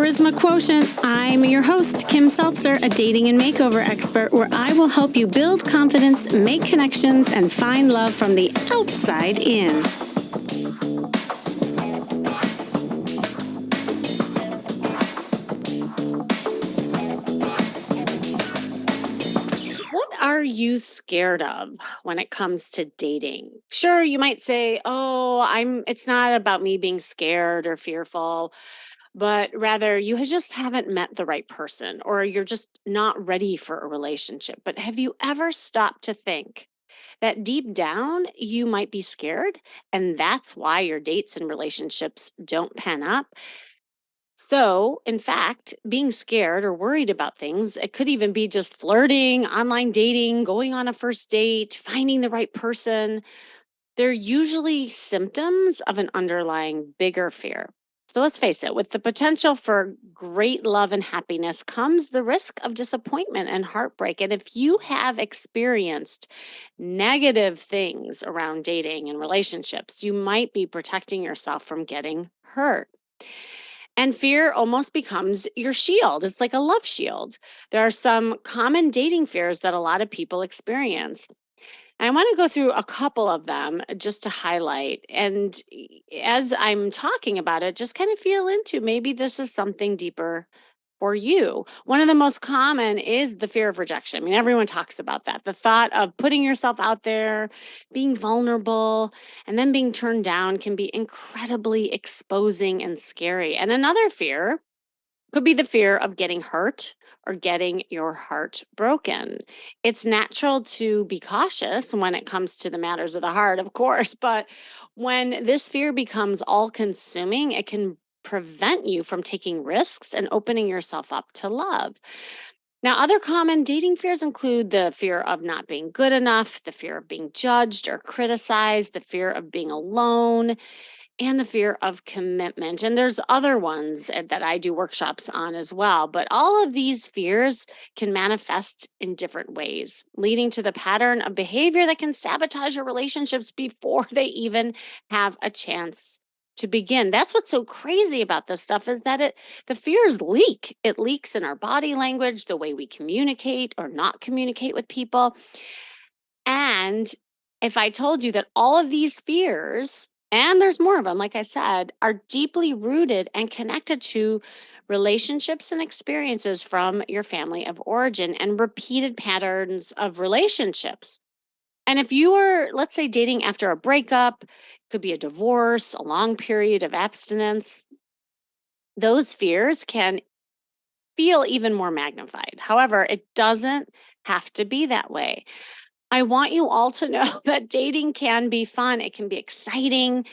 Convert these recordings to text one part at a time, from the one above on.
Charisma Quotient. I'm your host, Kim Seltzer, a dating and makeover expert, where I will help you build confidence, make connections, and find love from the outside in. What are you scared of when it comes to dating? Sure, you might say, "Oh, it's not about me being scared or fearful, but rather you just haven't met the right person or you're just not ready for a relationship." But have you ever stopped to think that deep down you might be scared and that's why your dates and relationships don't pan up? So, in fact, being scared or worried about things, it could even be just flirting, online dating, going on a first date, finding the right person. They're usually symptoms of an underlying bigger fear. So let's face it, with the potential for great love and happiness comes the risk of disappointment and heartbreak. And if you have experienced negative things around dating and relationships, you might be protecting yourself from getting hurt. And fear almost becomes your shield. It's like a love shield. There are some common dating fears that a lot of people experience. I want to go through a couple of them just to highlight. And as I'm talking about it, just kind of feel into maybe this is something deeper for you. One of the most common is the fear of rejection. I mean, everyone talks about that. The thought of putting yourself out there, being vulnerable, and then being turned down can be incredibly exposing and scary. And another fear could be the fear of getting hurt or getting your heart broken. It's natural to be cautious when it comes to the matters of the heart, of course, but when this fear becomes all consuming, it can prevent you from taking risks and opening yourself up to love. Now, other common dating fears include the fear of not being good enough, the fear of being judged or criticized, the fear of being alone, and the fear of commitment. And there's other ones that I do workshops on as well. But all of these fears can manifest in different ways, leading to the pattern of behavior that can sabotage your relationships before they even have a chance to begin. That's what's so crazy about this stuff is that the fears leak. It leaks in our body language, the way we communicate or not communicate with people. And if I told you that all of these fears, and there's more of them, like I said, are deeply rooted and connected to relationships and experiences from your family of origin and repeated patterns of relationships. And if you were, let's say, dating after a breakup, could be a divorce, a long period of abstinence, those fears can feel even more magnified. However, it doesn't have to be that way. I want you all to know that dating can be fun. It can be exciting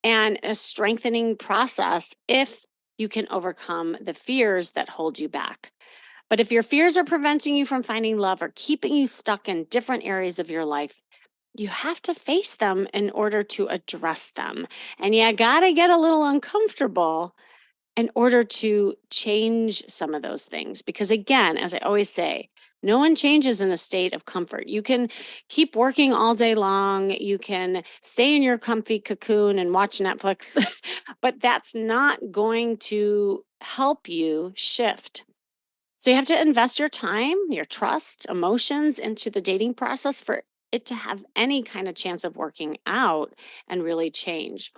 and a strengthening process if you can overcome the fears that hold you back. But if your fears are preventing you from finding love or keeping you stuck in different areas of your life, you have to face them in order to address them. And you got to get a little uncomfortable in order to change some of those things. Because again, as I always say, no one changes in a state of comfort. You can keep working all day long. You can stay in your comfy cocoon and watch Netflix, but that's not going to help you shift. So you have to invest your time, your trust, emotions into the dating process for it to have any kind of chance of working out and really change.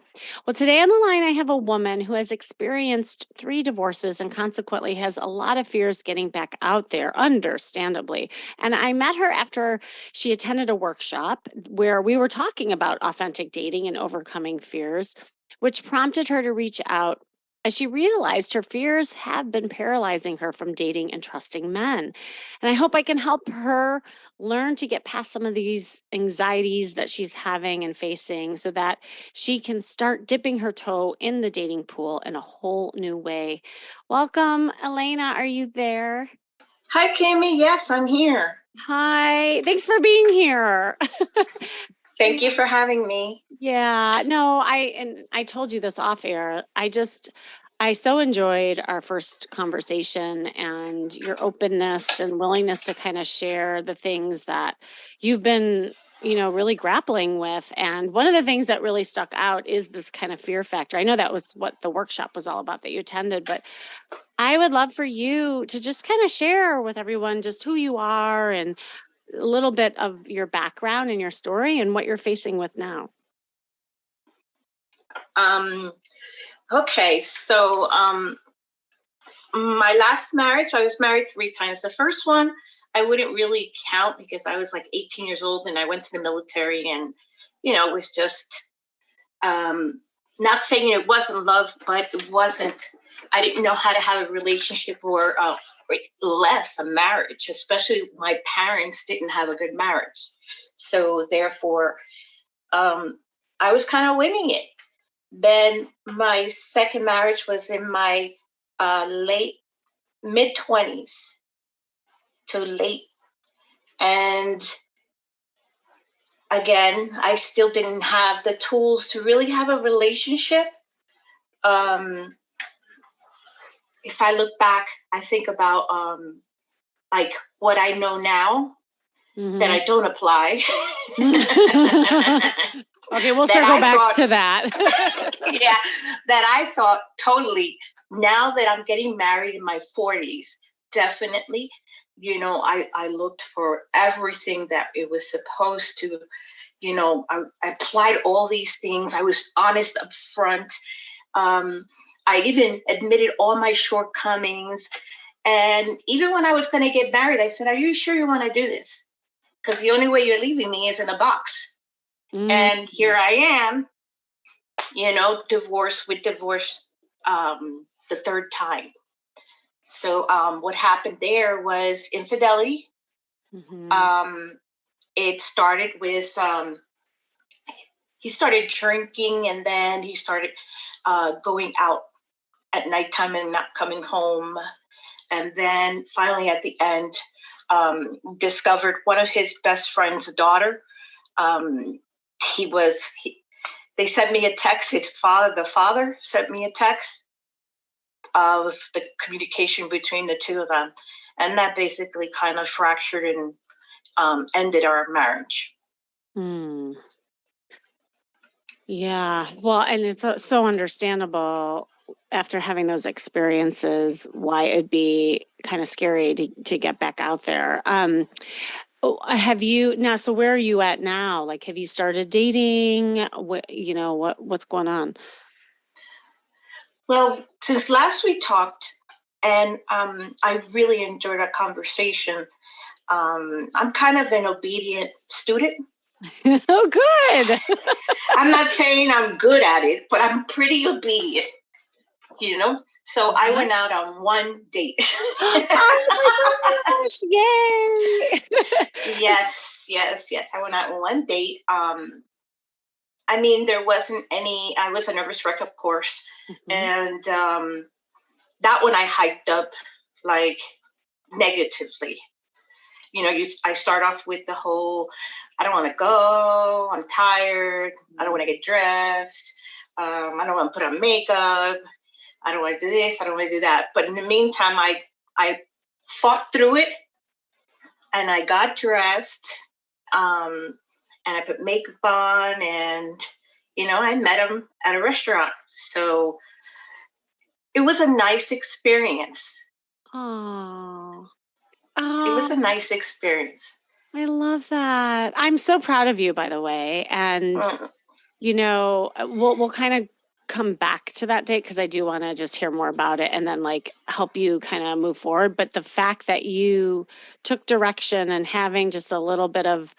Well, today on the line, I have a woman who has experienced 3 divorces and consequently has a lot of fears getting back out there, understandably. And I met her after she attended a workshop where we were talking about authentic dating and overcoming fears, which prompted her to reach out as she realized her fears have been paralyzing her from dating and trusting men. And I hope I can help her learn to get past some of these anxieties that she's having and facing so that she can start dipping her toe in the dating pool in a whole new way. Welcome, Elena. Are you there? Hi, Kimmy. Yes, I'm here. Hi. Thanks for being here. Thank you for having me. Yeah, no, I told you this off air. I so enjoyed our first conversation and your openness and willingness to kind of share the things that you've been, really grappling with. And one of the things that really stuck out is this kind of fear factor. I know that was what the workshop was all about that you attended, but I would love for you to just kind of share with everyone just who you are and a little bit of your background and your story and what you're facing with now. Um, okay, so my last marriage, I was married 3 times. The first one, I wouldn't really count because I was like 18 years old and I went to the military, and it was just not saying it wasn't love, but it wasn't. I didn't know how to have a relationship or less a marriage, especially my parents didn't have a good marriage. So therefore, um, I was kind of winging it. Then my second marriage was in my late mid 20s to late. And again, I still didn't have the tools to really have a relationship. Um, if I look back, I think about like what I know now that Hmm. I don't apply. Okay, we'll That circle I back thought, to that. yeah, that I thought totally. Now that I'm getting married in my 40s, definitely, I looked for everything that it was supposed to. I applied all these things. I was honest up front. Um, I even admitted all my shortcomings. And even when I was going to get married, I said, "Are you sure you want to do this? Because the only way you're leaving me is in a box." Mm. And here I am, divorced with divorce the third time. So what happened there was infidelity. Mhm. Um, it started with he started drinking, and then he started going out at nighttime and not coming home. And then finally, at the end, discovered one of his best friend's daughter. Um, he was. They sent me a text. The father, sent me a text of the communication between the two of them, and that basically kind of fractured and ended our marriage. Mm. Yeah. Well, and it's so understandable after having those experiences why it'd be kind of scary to get back out there. Oh, have you now? So where are you at now? Like, have you started dating? What's going on? Well, since last we talked, and I really enjoyed our conversation. I'm kind of an obedient student. Oh, good. I'm not saying I'm good at it, but I'm pretty obedient, So I Uh-huh. went out on one date. Oh my gosh! Yay! Yes, yes, yes. I went out on one date. I mean, there wasn't any. I was a nervous wreck, of course, Mhm. and that one I hyped up like negatively. I start off with the whole, I don't want to go. I'm tired. I don't want to get dressed. I don't want to put on makeup. I don't want to do this. I don't want to do that. But in the meantime, I fought through it, and I got dressed, and I put makeup on, and I met him at a restaurant. So it was a nice experience. Oh. It was Oh, a nice experience. I love that. I'm so proud of you, by the way. And Mm. we'll kind of come back to that date because I do want to just hear more about it and then like help you kind of move forward. But the fact that you took direction and having just a little bit of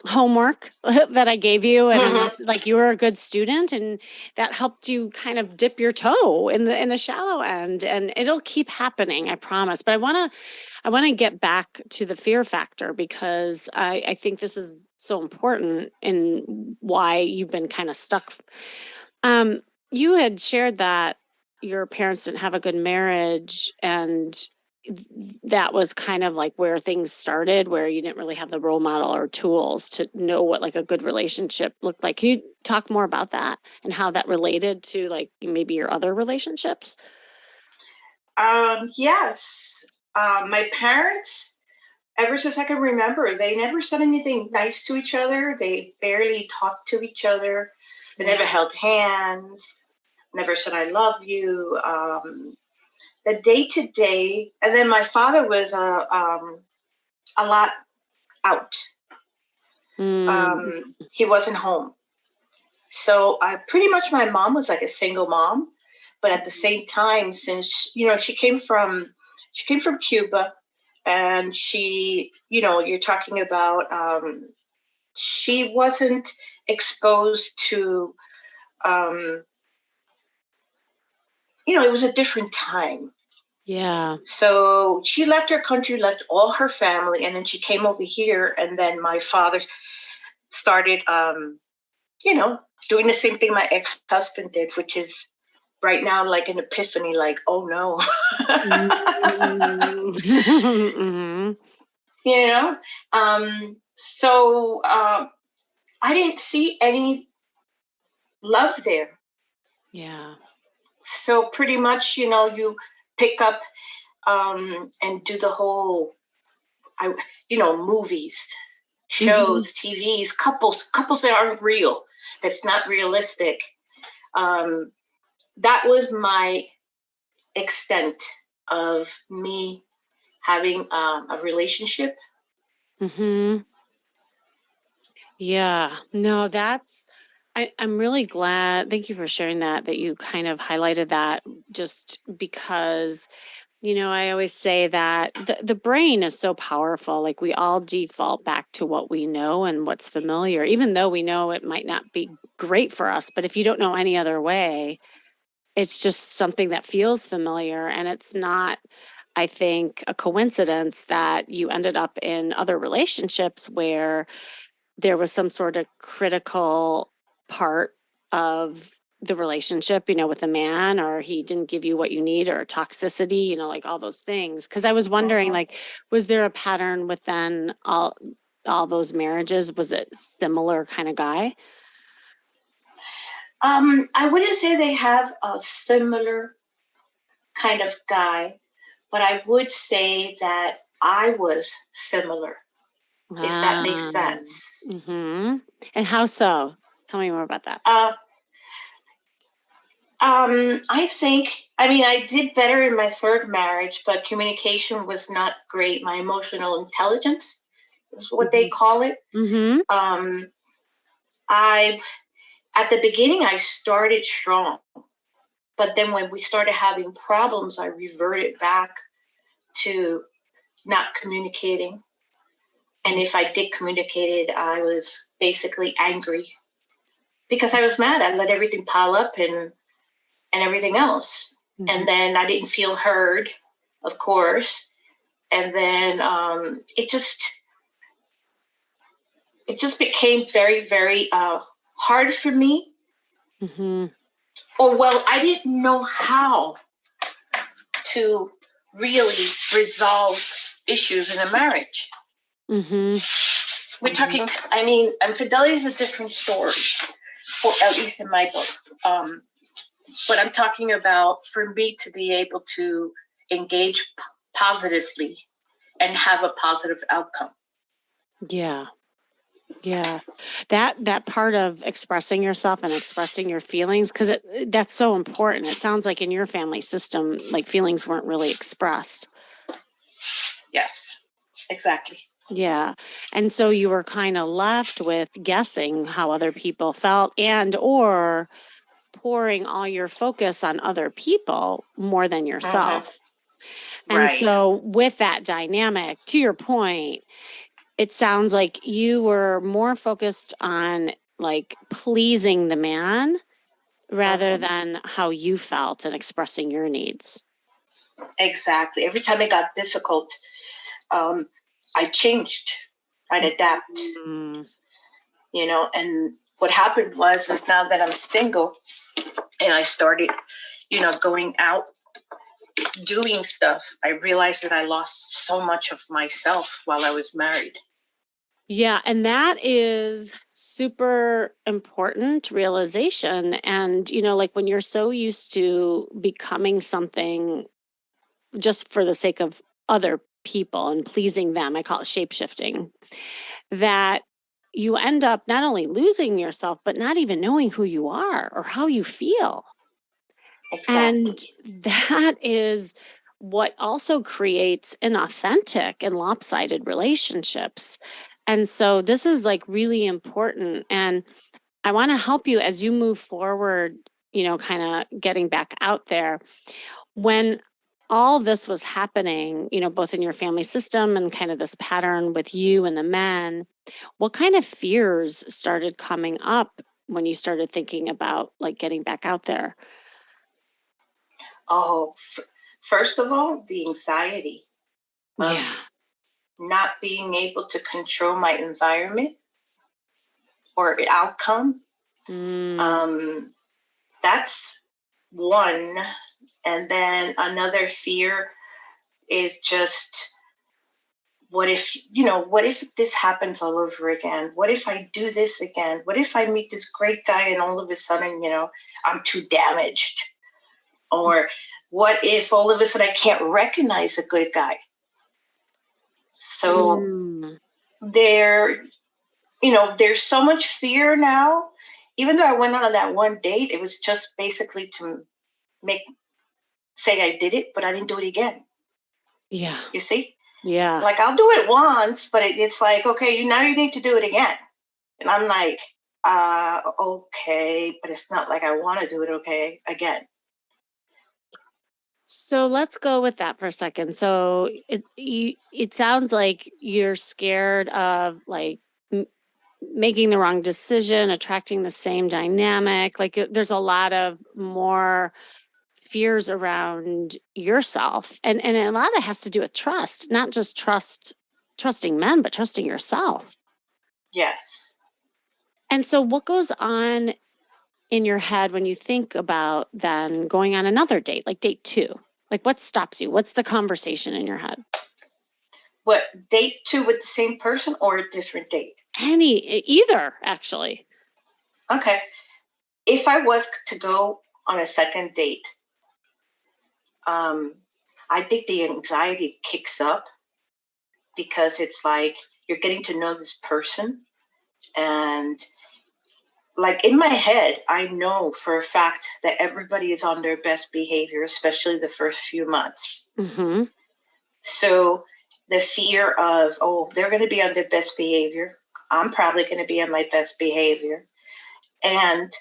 homework that I gave you, and it was like you were a good student, and that helped you kind of dip your toe in the shallow end, and it'll keep happening, I promise. But I want to get back to the fear factor because I think this is so important in why you've been kind of stuck. Um, you had shared that your parents didn't have a good marriage, and that was kind of like where things started, where you didn't really have the role model or tools to know what like a good relationship looked like. Can you talk more about that and how that related to like maybe your other relationships? Yes. My parents, ever since I can remember, they never said anything nice to each other. They barely talked to each other. They Mm. never held hands, never said, "I love you." the day to day, and then my father was a lot out. Mm, He wasn't home. So I pretty much, my mom was like a single mom, but at the same time, since she came from Cuba, and you're talking about, she wasn't exposed to, um, it was a different time. yeah. So she left her country, left all her family, and then she came over here. And then my father started, you know, doing the same thing my ex husband did, which is right now like an epiphany, like, oh no. Mm. Mhm. you know? So I didn't see any love there. Yeah. So pretty much, you pick up, and do the whole, I, movies, Mhm. shows, TVs, couples that aren't real, that's not realistic. Um, that was my extent of me having, a relationship. Mhm. Yeah. No, I'm really glad. Thank you for sharing that you kind of highlighted that just because, I always say that the brain is so powerful. Like we all default back to what we know and what's familiar, even though we know it might not be great for us. But if you don't know any other way, it's just something that feels familiar. And it's not, I think, a coincidence that you ended up in other relationships where there was some sort of critical part of the relationship, with a man, or he didn't give you what you need, or toxicity, like all those things. Cause I was wondering, Mhm. like, was there a pattern within all those marriages? Was it similar kind of guy? I wouldn't say they have a similar kind of guy, but I would say that I was similar, if that makes Um, sense. mhm. And how so? Tell me more about that. Uh, I think, I mean, I did better in my third marriage, but communication was not great. My emotional intelligence is what they Mhm. call it. Mhm. Um, I, at the beginning, I started strong, but then when we started having problems, I reverted back to not communicating. And if I did communicate it, I was basically angry because I was mad. I let everything pile up, and everything else. Mhm. And then I didn't feel heard, of course. And then, it just became very, very, hard for me. Mhm. Or, well, I didn't know how to really resolve issues in a marriage. Mhm. We're Mhm. talking, I mean, infidelity is a different story, for at least in my book. But I'm talking about, for me to be able to engage positively and have a positive outcome. Yeah. Yeah. That part of expressing yourself and expressing your feelings, because that's so important. It sounds like in your family system, like feelings weren't really expressed. Yes, exactly. Yeah. And so you were kind of left with guessing how other people felt, and or pouring all your focus on other people more than Mm-hmm. yourself. And Right. so with that dynamic, to your point, it sounds like you were more focused on like pleasing the man rather Mm-hmm. than how you felt and expressing your needs. Exactly. Every time it got difficult, um, I changed. I'd adapt. Mm. And what happened was, is now that I'm single and I started, going out doing stuff, I realized that I lost so much of myself while I was married. Yeah, and that is super important realization. And, like when you're so used to becoming something just for the sake of other people and pleasing them, I call it shape shifting, that you end up not only losing yourself, but not even knowing who you are or how you feel. Exactly. And that is what also creates inauthentic and lopsided relationships. And so this is like really important. And I want to help you as you move forward, kind of getting back out there. When all this was happening, both in your family system and kind of this pattern with you and the men, what kind of fears started coming up when you started thinking about like getting back out there? Oh, first of all, the anxiety of Yeah. not being able to control my environment or outcome. Mm, Um, that's one. And then another fear is just, what if this happens all over again? What if I do this again? What if I meet this great guy and all of a sudden, I'm too damaged? Or what if all of a sudden I can't recognize a good guy? So mm, there, there's so much fear now. Even though I went on that one date, it was just basically to make say I did it, but I didn't do it again. yeah. You see? Yeah. Like I'll do it once, but it's like, okay, now you need to do it again. And I'm like, okay, but it's not like I want to do it okay again. So let's go with that for a second. So it sounds like you're scared of like making the wrong decision, attracting the same dynamic. Like there's a lot of more fears around yourself, and a lot of it has to do with trust, not just trusting men, but trusting yourself. Yes. And so, what goes on in your head when you think about then going on another date, like date two? Like, what stops you? What's the conversation in your head? What, date two with the same person or a different date? Either, actually. Okay. If I was to go on a second date, um, I think the anxiety kicks up because it's like you're getting to know this person. And like in my head, I know for a fact that everybody is on their best behavior, especially the first few months. Hmm. So the fear of, oh, they're going to be on their best behavior. I'm probably going to be on my best behavior. And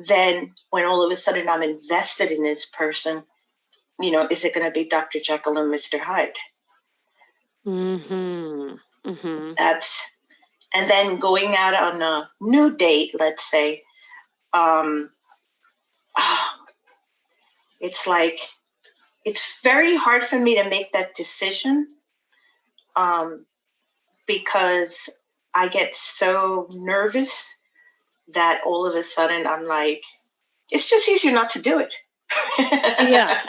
then when all of a sudden I'm invested in this person, is it going to be Dr. Jekyll and Mr. Hyde? Hmm. Hmm. That's, and then going out on a new date, let's say, um, ah, it's like, it's very hard for me to make that decision um, because I get so nervous that all of a sudden I'm like, it's just easier not to do it. Yeah.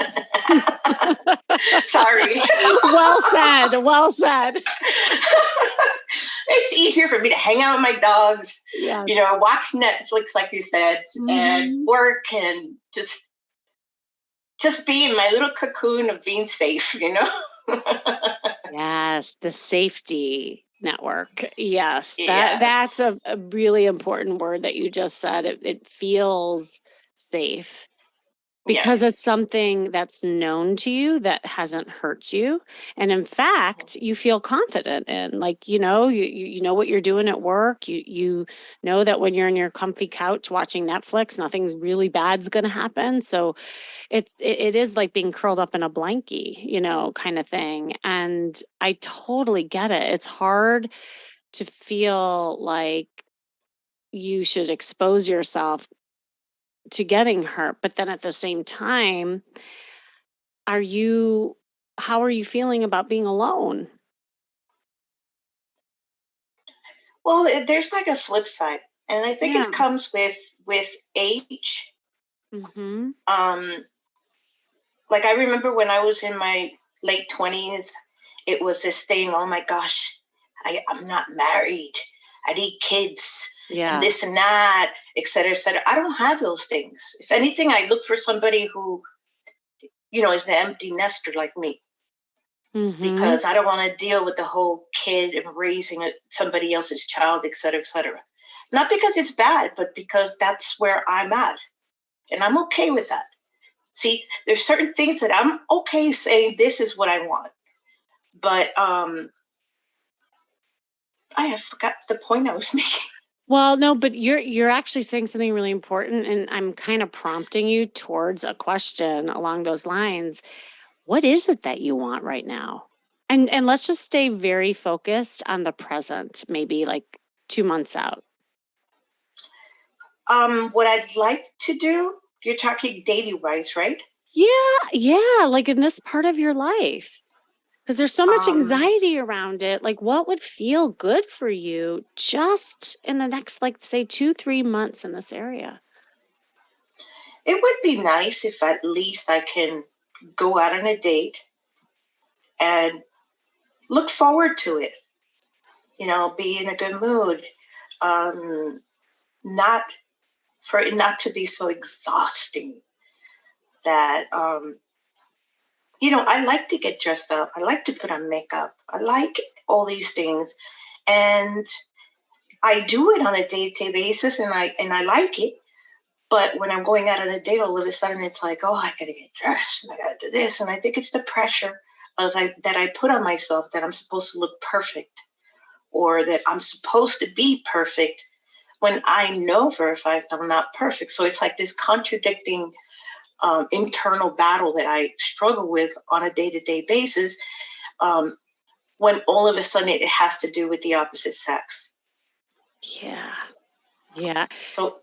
Sorry. Well said. Well said. It's easier for me to hang out with my dogs, Yes. watch Netflix, like you said, and Hmm. work and just be in my little cocoon of being safe. Yes, the safety network. Yes, that's a, Yes. a really important word that you just said. It feels safe because it's Yes. something that's known to you that hasn't hurt you. And in fact, you feel confident in like, you know what you're doing at work. You know that when you're on your comfy couch watching Netflix, nothing really bad's gonna happen. So it is like being curled up in a blankie, kind of thing. And I totally get it. It's hard to feel like you should expose yourself to getting hurt, but then at the same time, are you how are you feeling about being alone? Well, there's like a flip side, and I think Yeah. it comes with age. Mhm. Um, like I remember when I was in my late 20s, it was this thing. Oh my gosh, I'm not married. I need kids and Yeah. this and that, et cetera, et cetera. I don't have those things. If anything, I look for somebody who, is the empty nester like me Mhm. because I don't want to deal with the whole kid and raising somebody else's child, et cetera, et cetera. Not because it's bad, but because that's where I'm at. And I'm okay with that. See, there's certain things that I'm okay saying this is what I want, but I have forgot the point I was making. Well, no, but you're actually saying something really important, and I'm kind of prompting you towards a question along those lines. What is it that you want right now? And let's just stay very focused on the present, maybe like 2 months out. What I'd like to do, you're talking daily wise, right? Yeah, yeah, like in this part of your life. Because there's so much Um, anxiety around it. Like, what would feel good for you just in the next, like, say, 2, 3 months in this area? it would be nice if at least I can go out on a date and look forward to it. Be in a good mood. Um, not for it not to be so exhausting that I like to get dressed up. I like to put on makeup. I like all these things, and I do it on a day-to-day basis, and I like it. But when I'm going out on a date, all of a sudden it's like, oh, I gotta get dressed and I gotta do this, and I think it's the pressure that I put on myself that I'm supposed to look perfect or that I'm supposed to be perfect when I know for a fact I'm not perfect. So it's like this contradicting internal battle that I struggle with on a day-to-day basis. Um, when all of a sudden it has to do with the opposite sex. Yeah. Yeah. So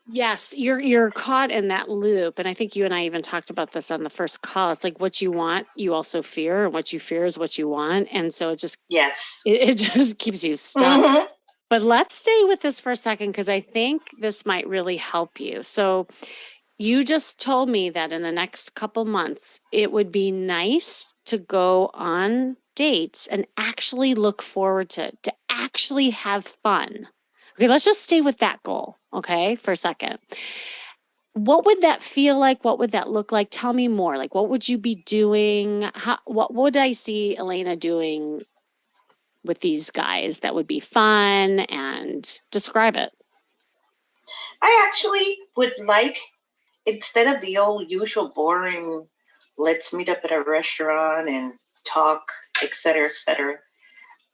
Yes, you're caught in that loop, and I think you and I even talked about this on the first call. It's like what you want, you also fear, and what you fear is what you want, and so yes. it just keeps you stuck. Mm-hmm. But let's stay with this for a second because I think this might really help you. So you just told me that in the next couple months, it would be nice to go on dates and actually look forward to actually have fun. Okay, let's just stay with that goal, okay, for a second. What would that feel like? What would that look like? Tell me more. Like, what would you be doing? What would I see Elena doing with these guys that would be fun and describe it? I actually would like, instead of the old usual boring, let's meet up at a restaurant and talk, et cetera,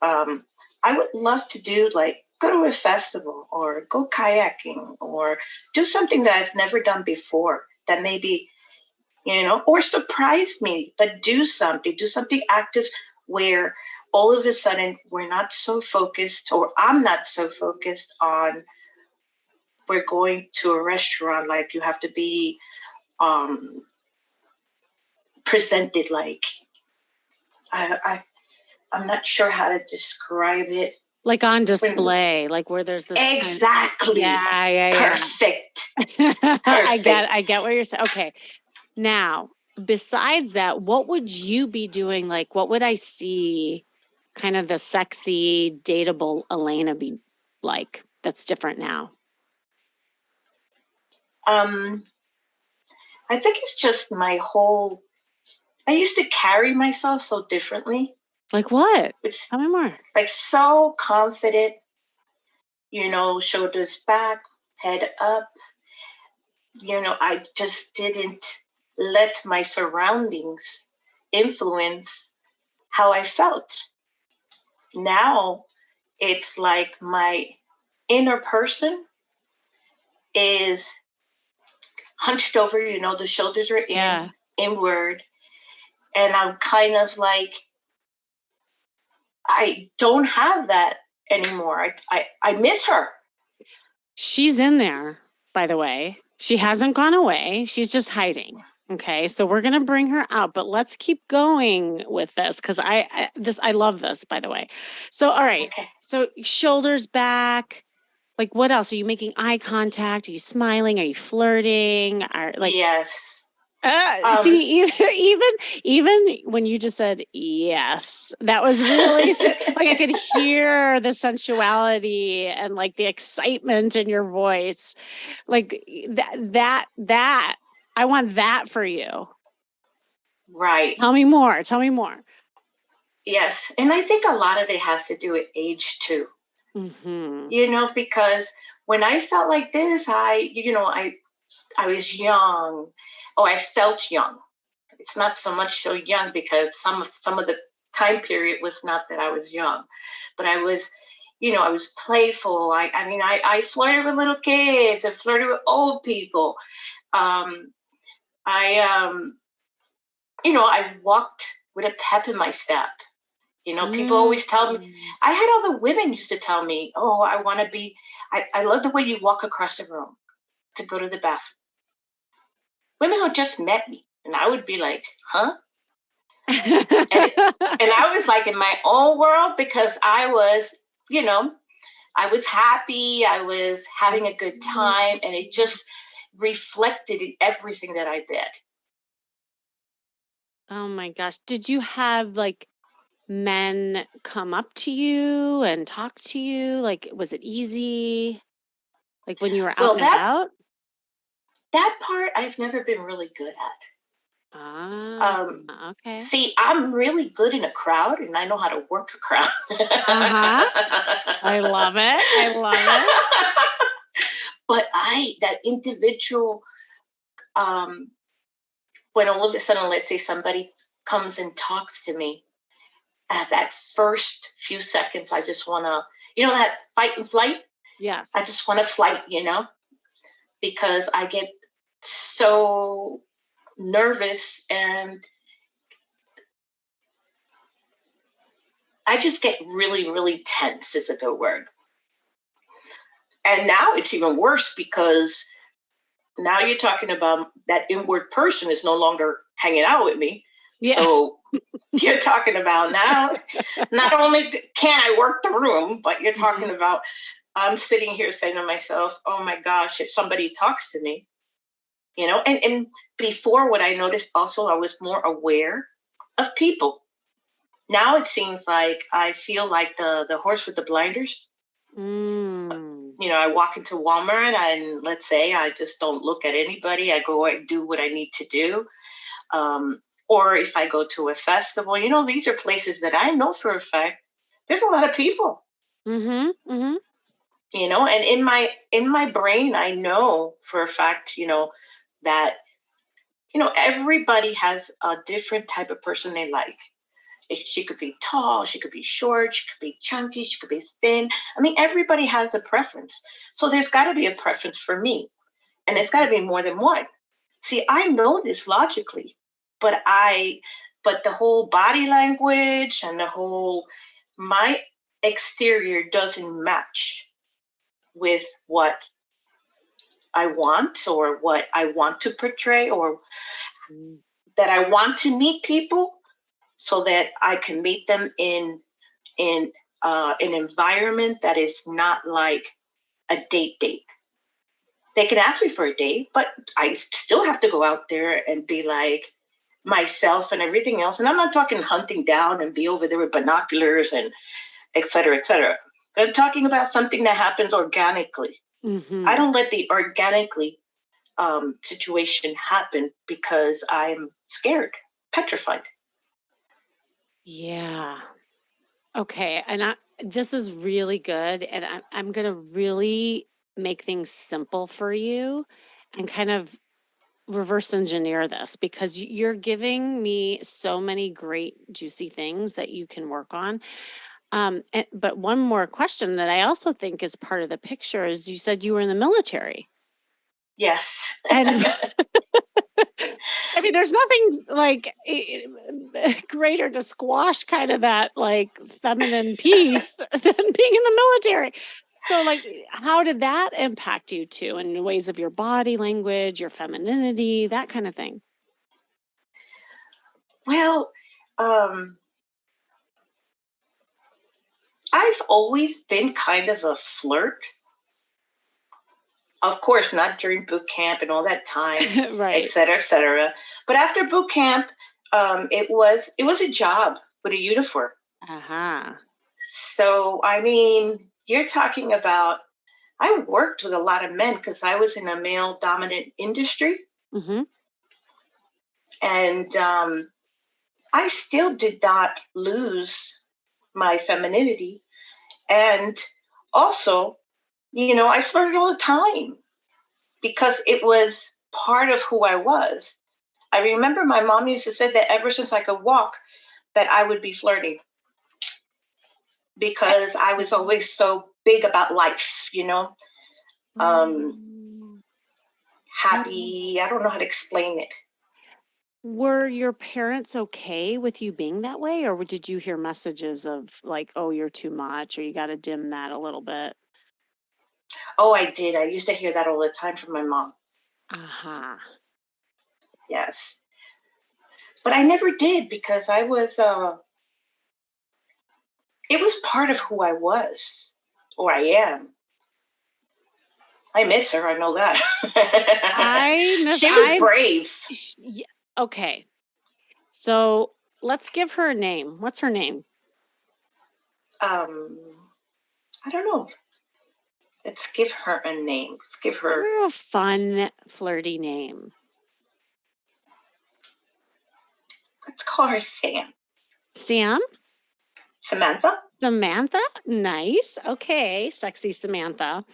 um, I would love to do like go to a festival or go kayaking or do something that I've never done before that maybe, or surprise me, but do something active where all of a sudden we're not so focused or I'm not so focused on we're going to a restaurant like you have to be um, presented like I I'm not sure how to describe it. Like on When display, like where there's this kind. exactly Yeah, yeah, perfect, yeah. perfect. I get what you're saying. Okay. Now, besides that, what would you be doing? Like, what would I see kind of the sexy, dateable Elena be like that's different now? Um, I think it's just my whole. I used to carry myself so differently. Like what? It's Tell me more. like so confident, shoulders back, head up. I just didn't let my surroundings influence how I felt. Now it's like my inner person is hunched over, the shoulders are Yeah. inward, and I'm kind of like, I don't have that anymore. I miss her. She's in there, by the way. She hasn't gone away. She's just hiding. Okay, so we're gonna bring her out, but let's keep going with this because I love this, by the way. So, all right, Okay. so shoulders back. Like, what else? Are you making eye contact? Are you smiling? Are you flirting? Are like, Yes. Um, see, even when you just said yes, that was really like I could hear the sensuality and like the excitement in your voice. Like that I want that for you. right. Tell me more. Tell me more. Yes. And I think a lot of it has to do with age too, Hmm. because when I felt like this, I was young. Oh, I felt young. It's not so much so young because some of the time period was not that I was young, but I was, I was playful. I flirted with little kids. I flirted with old people. Um, I I walked with a pep in my step. People always tell me. Mm. I had all the women used to tell me, "Oh, I want to be. I love the way you walk across the room to go to the bathroom." Women who just met me, and I would be like, "Huh?" and and I was like in my own world because you know, I was happy, I was having a good time, and it just reflected in everything that I did. Oh my gosh. Did you have like men come up to you and talk to you? Like, was it easy? Like when you were out Well, and that about? that part I've never been really good at. Ah, okay. See, I'm really good in a crowd, and I know how to work a crowd. Uh-huh. I love it. I love it. But that individual, um, when all of a sudden, let's say somebody comes and talks to me, at that first few seconds, I just want to, that fight and flight. I Yes. just want to flight, because I get so nervous and I just get really, really tense, is a good word. And now it's even worse because now you're talking about that inward person is no longer hanging out with me. Yeah. So you're talking about now, not only can I work the room, but you're talking Mhm. about I'm sitting here saying to myself, oh my gosh, if somebody talks to me, and before what I noticed also, I was more aware of people. Now it seems like I feel like the horse with the blinders. Mm. I walk into Walmart and let's say I just don't look at anybody. I go and do what I need to do. Um, or if I go to a festival, these are places that I know for a fact there's a lot of people. Mhm. Mhm. And in my brain I know for a fact, that everybody has a different type of person they like. She could be tall, she could be short, she could be chunky, she could be thin. I mean, everybody has a preference. So there's got to be a preference for me, and it's got to be more than one. See, I know this logically, but but the whole body language and the whole my exterior doesn't match with what I want or what I want to portray or Mm. that I want to meet people so that I can meet them in an environment that is not like a date. They can ask me for a date, but I still have to go out there and be like myself and everything else. And I'm not talking hunting down and be over there with binoculars and et cetera, et cetera. I'm talking about something that happens organically. I Mhm. don't let the organically situation happen because I'm scared, petrified. Yeah. Okay, and this is really good, and I'm gonna really make things simple for you and kind of reverse engineer this because you're giving me so many great juicy things that you can work on. But one more question that I also think is part of the picture is you said you were in the military. Yes. And I mean, there's nothing like greater to squash kind of that like feminine piece than being in the military. So, like, how did that impact you too in ways of your body language, your femininity, that kind of thing? Well, um, I've always been kind of a flirt. Of course, not during boot camp and all that time, et Right. cetera, et cetera. But after boot camp, it was a job with a uniform. Uh-huh. So I mean, you're talking about I worked with a lot of men because I was in a male dominant industry, Mhm. and I still did not lose my femininity. And also, I flirted all the time because it was part of who I was. I remember my mom used to say that ever since I could walk, that I would be flirty I because I was mhm. always so big about life, um, Mm. Oh. happy. I don't know how to explain it. Were your parents okay with you being that way, or did you hear messages of like, "Oh, you're too much," or "You gotta dim that a little bit"? Oh, I did. I used to hear that all the time from my mom. Aha. Yes. But I never did because it was part of who I was or I am. I miss her. I know that. I miss She was I brave. okay. So, let's give her a name. What's her name? Um, I don't know. Let's give her a name. Let's give Let's give her, her a fun, flirty name. let's call her Sam. Sam? Samantha? Samantha? Nice. Okay, sexy Samantha.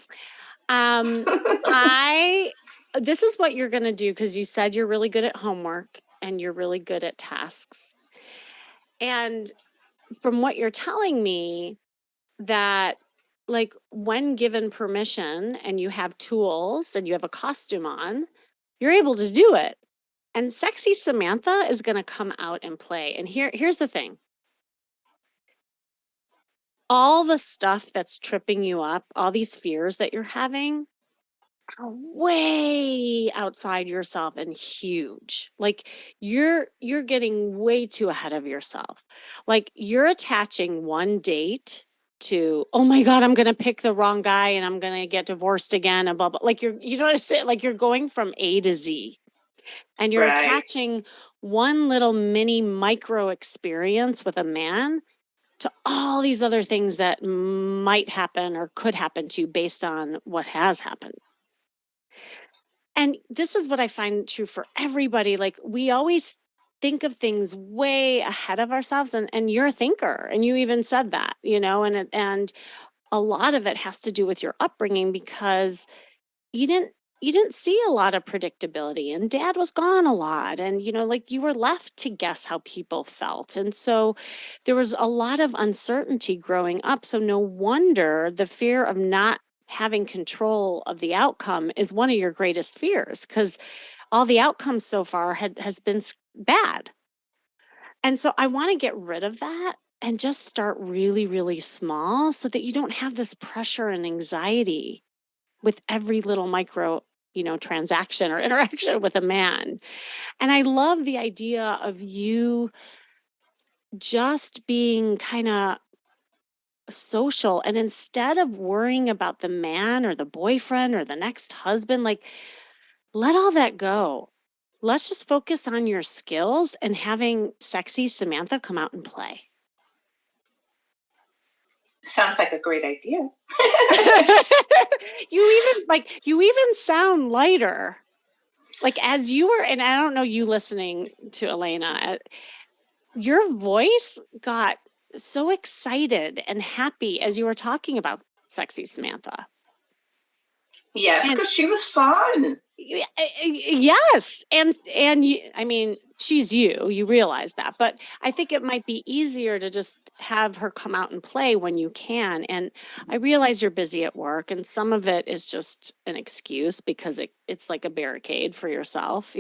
Um, I this is what you're gonna do because you said you're really good at homework and you're really good at tasks. And from what you're telling me, that like when given permission and you have tools and you have a costume on, you're able to do it. And sexy Samantha is gonna come out and play. And here's the thing. All the stuff that's tripping you up, all these fears that you're having, are way outside yourself and huge. Like you're getting way too ahead of yourself. Like you're attaching one date to, oh my God, I'm gonna pick the wrong guy and I'm gonna get divorced again and blah blah. Like you know what I'm saying? Like you're going from A to Z and you're Right. attaching one little mini micro experience with a man to all these other things that might happen or could happen to you based on what has happened. And this is what I find true for everybody. Like we always think of things way ahead of ourselves and you're a thinker and you even said that, and a lot of it has to do with your upbringing because you didn't you didn't see a lot of predictability and dad was gone a lot and like you were left to guess how people felt and so there was a lot of uncertainty growing up, so no wonder the fear of not having control of the outcome is one of your greatest fears because all the outcomes so far has been bad. And so I want to get rid of that and just start really really small so that you don't have this pressure and anxiety with every little micro transaction or interaction with a man. And I love the idea of you just being kind of social, and instead of worrying about the man or the boyfriend or the next husband, like let all that go. Let's just focus on your skills and having sexy Samantha come out and play. Sounds like a great idea. You even sound lighter. Like as you were, and I don't know you listening to Elena, your voice got so excited and happy as you were talking about sexy Samantha. Yes, And because she was fun. yes, and I mean, she's you realize that, but I think it might be easier to just have her come out and play when you can. And I realize you're busy at work and some of it is just an excuse because it's like a barricade for yourself,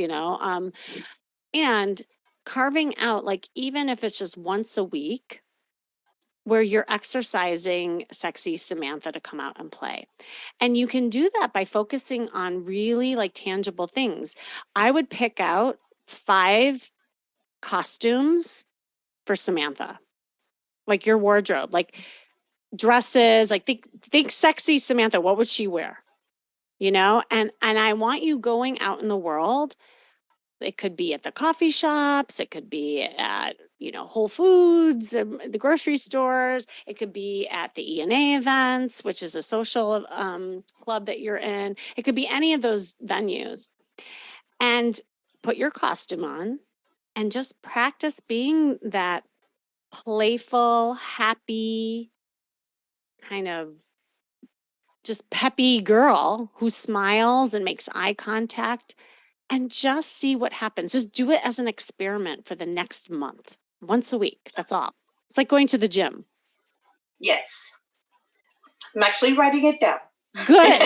and carving out, like, even if it's just once a week where you're exercising sexy Samantha to come out and play. And you can do that by focusing on really like tangible things. I would pick out 5 costumes for Samantha, like your wardrobe, like dresses, like think sexy Samantha, what would she wear? And I want you going out in the world. It could be at the coffee shops, it could be at, Whole Foods, the grocery stores, it could be at the ENA events, which is a social club that you're in. It could be any of those venues. And put your costume on and just practice being that playful, happy, kind of just peppy girl who smiles and makes eye contact and just see what happens. Just do it as an experiment for the next month, once a week. That's all. It's like going to the gym. Yes. I'm actually writing it down. Good.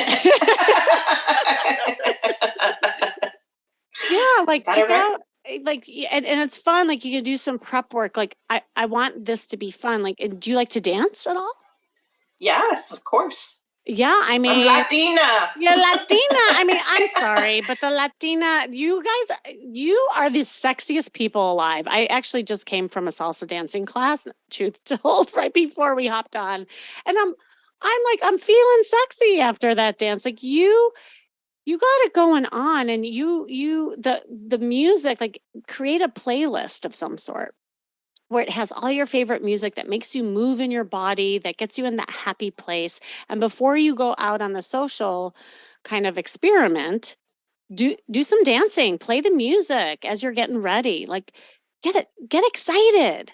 Yeah, like Got it pick right? out and it's fun. Like you can do some prep work. Like I want this to be fun. Like, and do you like to dance at all? Yes, of course. Yeah, I I'm mean, Latina. yeah, Latina. I mean, I'm sorry, but the Latina, you guys, you are the sexiest people alive. I actually just came from a salsa dancing class, truth told, right before we hopped on. And I'm feeling sexy after that dance. Like you got it going on and the music, like create a playlist of some sort where it has all your favorite music that makes you move in your body, that gets you in that happy place. And before you go out on the social kind of experiment, do some dancing, play the music as you're getting ready. Like get excited.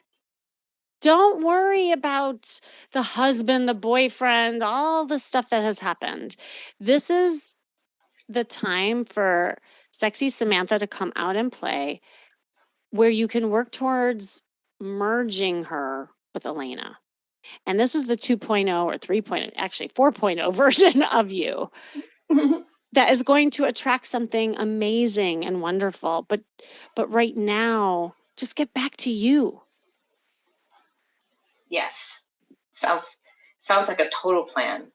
Don't worry about the husband, the boyfriend, all the stuff that has happened. This is the time for sexy Samantha to come out and play where you can work towards merging her with Elena. And this is the 2.0 or 3.0, actually 4.0 version of you that is going to attract something amazing and wonderful. But right now, just get back to you. Yes. Sounds like a total plan.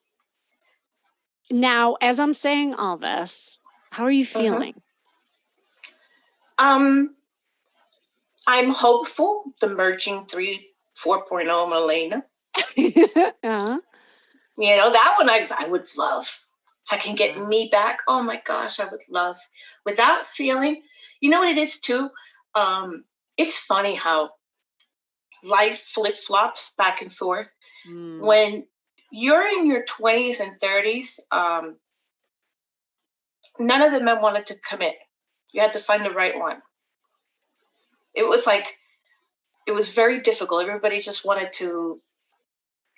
Now, as I'm saying all this, how are you Hmm. feeling? Um, I'm hopeful the merging 3 4.0 Milena. uh, That one I would love. If I can get me back, oh my gosh, I would love. Without feeling, you know what it is too? Um, it's funny how life flip flops back and forth. mm, When you're in your 20s and 30s, none of the men wanted to commit. You had to find the right one. It was like, it was very difficult. Everybody just wanted to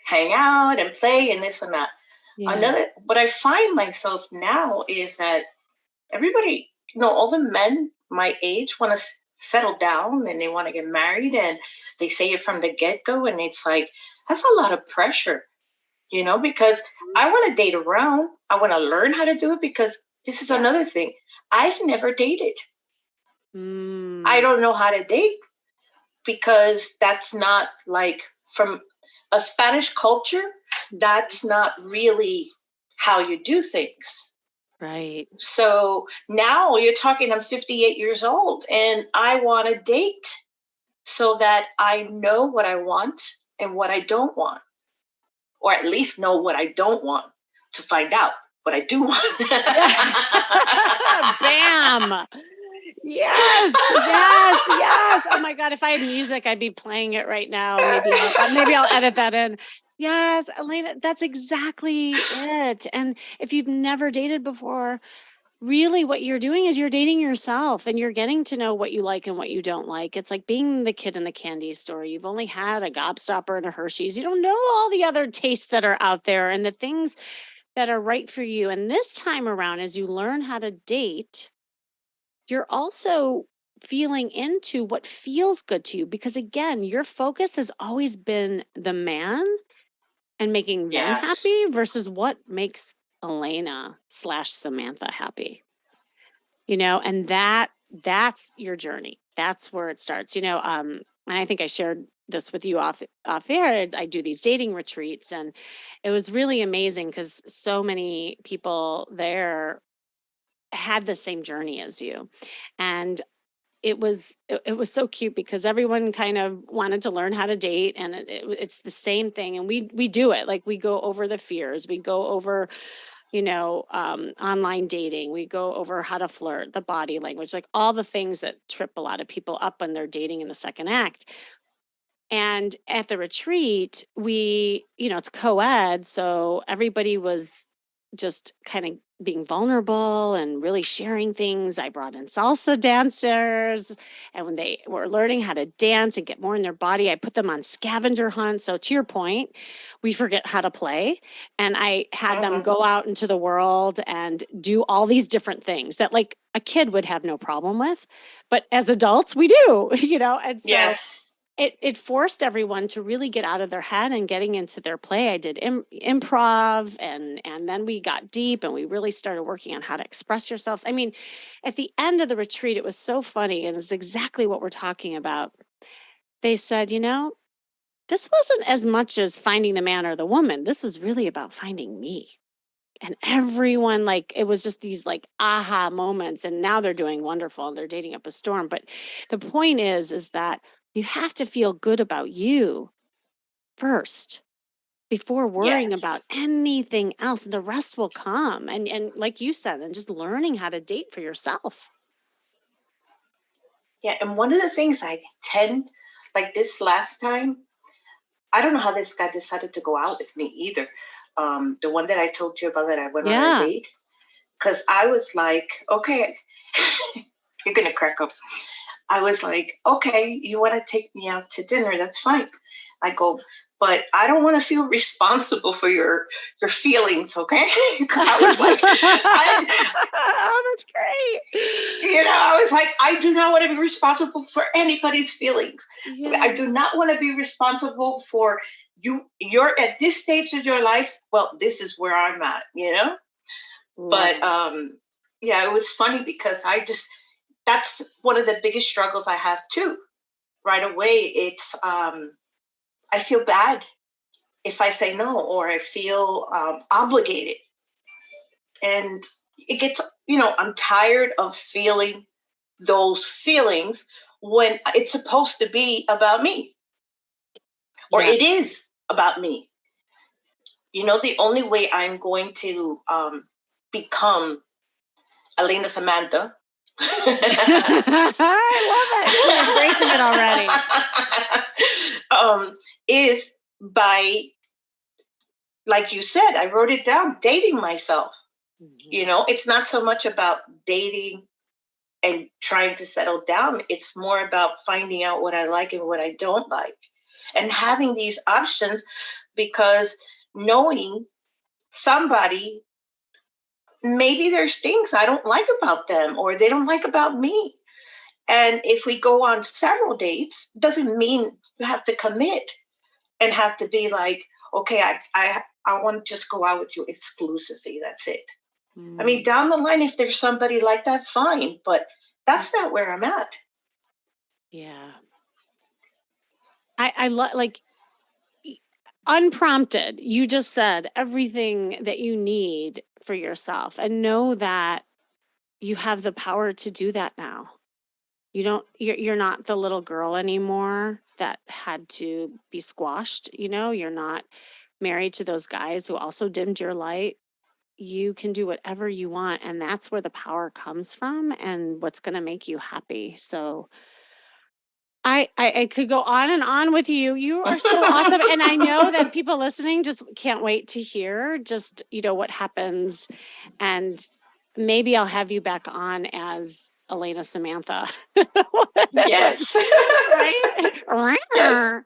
hang out and play and this and that. yeah. What I find myself now is that everybody, all the men my age want to settle down and they want to get married and they say it from the get go. And it's like, that's a lot of pressure, because I want to date around. I want to learn how to do it because this is Yeah. another thing. I've never dated. I Mm, don't know how to date because that's not like from a Spanish culture, that's not really how you do things. right. So now you're talking, I'm 58 years old and I want to date so that I know what I want and what I don't want, or at least know what I don't want to find out what I do want. Yeah. Bam. Yes, yes, yes. Oh my god, if I had music, I'd be playing it right now. Maybe I'll edit that in. Yes, Elena, that's exactly it. And if you've never dated before, really what you're doing is you're dating yourself and you're getting to know what you like and what you don't like. It's like being the kid in the candy store. You've only had a gobstopper and a Hershey's. You don't know all the other tastes that are out there and the things that are right for you. And this time around, as you learn how to date, you're also feeling into what feels good to you because again your focus has always been the man and making them Yes. happy versus what makes Elena slash Samantha happy, and that's your journey. That's where it starts, and I think I shared this with you off air. I do these dating retreats and it was really amazing because so many people there had the same journey as you. And it was so cute because everyone kind of wanted to learn how to date and it's the same thing and we do it. Like we go over the fears, we go over online dating, we go over how to flirt, the body language, like all the things that trip a lot of people up when they're dating in the second act. And at the retreat, it's co-ed, so everybody was just kind of being vulnerable and really sharing things. I brought in salsa dancers, and when they were learning how to dance and get more in their body, I put them on scavenger hunts. So to your point, we forget how to play. And I had them Mhm. go out into the world and do all these different things that like a kid would have no problem with. But as adults, we do, and so Yes. it forced everyone to really get out of their head and getting into their play. I did improv, and then we got deep and we really started working on how to express yourselves. I mean, at the end of the retreat, it was so funny, and it's exactly what we're talking about. They said, this wasn't as much as finding the man or the woman. This was really about finding me. And everyone, like, it was just these like aha moments. And now they're doing wonderful and they're dating up a storm. But the point is that you have to feel good about you first before worrying about Yes. anything else. And the rest will come. And like you said, and just learning how to date for yourself. Yeah. And one of the things I tend, like this last time, I don't know how this guy decided to go out with me either. The one that I told you about that I went on a Yeah. date, because I was like, okay, you're gonna crack up. I was like, okay, you want to take me out to dinner? That's fine. I go, but I don't want to feel responsible for your feelings, okay? Because I was like, Oh, that's great. I was like, I do not want to be responsible for anybody's feelings. I Yeah. do not want to be responsible for you. You're at this stage of your life. Well, this is where I'm at. Love But it. yeah, it was funny because that's one of the biggest struggles I have too. Right away, it's I feel bad if I say no, or I feel obligated, and it gets I'm tired of feeling those feelings when it's supposed to be about me, or it Yes. is about me. The only way I'm going to become Elena Samantha I love it. You're embracing it already. um, is by, like you said, I wrote it down, dating myself. Mhm. It's not so much about dating and trying to settle down. It's more about finding out what I like and what I don't like, and having these options, because knowing somebody, maybe there's things I don't like about them or they don't like about me. And if we go on several dates, doesn't mean you have to commit and have to be like, okay, I want to just go out with you exclusively. That's it. I mean, Mm. down the line, if there's somebody like that, fine. But that's not where I'm at. Yeah. I love, like, e- unprompted. You just said everything that you need for yourself, and know that you have the power to do that now. You're not the little girl anymore that had to be squashed. You're not married to those guys who also dimmed your light. You can do whatever you want, and that's where the power comes from and what's going to make you happy. So I could go on and on with you. You are so awesome, and I know that people listening just can't wait to hear just, what happens, and maybe I'll have you back on as Elena Samantha. Like, Yes. Yes. right?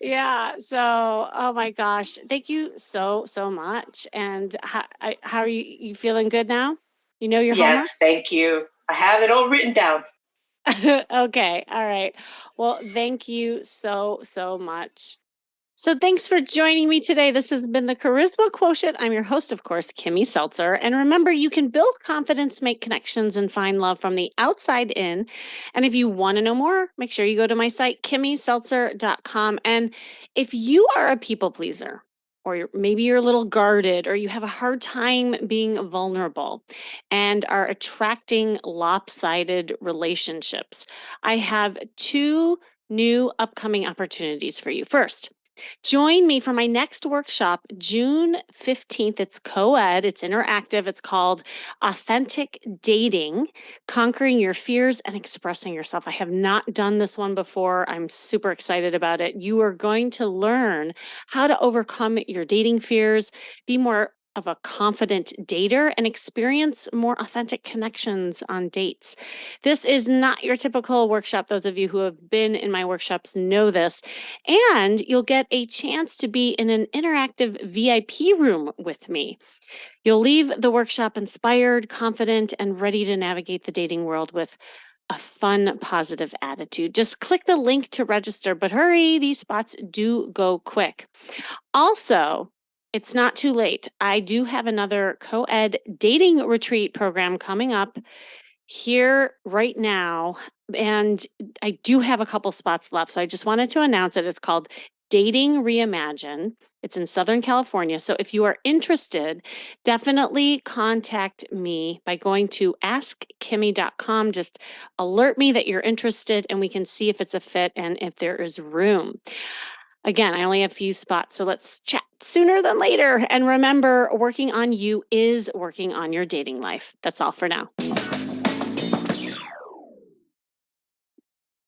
Yeah, so, oh my gosh, thank you so, so much, and how are you feeling good now? You know your homework? Yes. Thank you. I have it all written down. Okay, all right. Well, thank you so, so much. So, thanks for joining me today. This has been the Charisma Quotient. I'm your host, of course, Kimmy Seltzer. And remember, you can build confidence, make connections, and find love from the outside in. And if you want to know more, make sure you go to my site, kimmyseltzer.com. And if you are a people pleaser, or maybe you're a little guarded, or you have a hard time being vulnerable and are attracting lopsided relationships, I have two new upcoming opportunities for you. First, join me for my next workshop, June 15th. It's co ed, it's interactive. It's called Authentic Dating, Conquering Your Fears and Expressing Yourself. I have not done this one before. I'm super excited about it. You are going to learn how to overcome your dating fears, be more of a confident dater and experience more authentic connections on dates. This is not your typical workshop. Those of you who have been in my workshops know this. And you'll get a chance to be in an interactive VIP room with me. You'll leave the workshop inspired, confident, and ready to navigate the dating world with a fun, positive attitude. Just click the link to register, but hurry, these spots do go quick. Also, it's not too late. I do have another co ed dating retreat program coming up here right now. And I do have a couple spots left. So I just wanted to announce it. It's called Dating Reimagine. It's in Southern California. So if you are interested, definitely contact me by going to askkimmy.com. Just alert me that you're interested and we can see if it's a fit and if there is room. Again, I only have a few spots, so let's chat sooner than later. And remember, working on you is working on your dating life. That's all for now.